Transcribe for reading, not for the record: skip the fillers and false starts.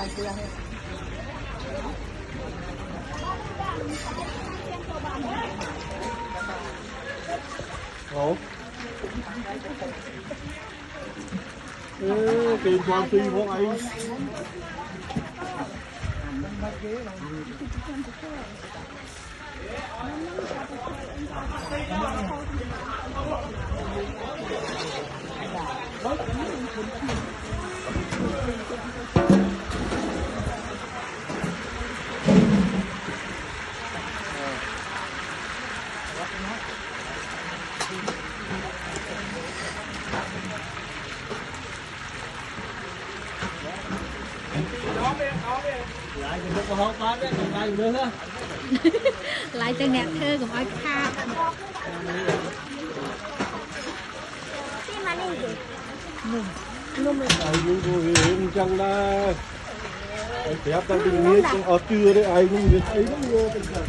Ủa? Tìm con phi của ấy. lại cho nẹt thơ cùng ai kha Em chẳng là phép ta tình nghĩa ở chưa đấy ai cũng biết ấy nó tình trạng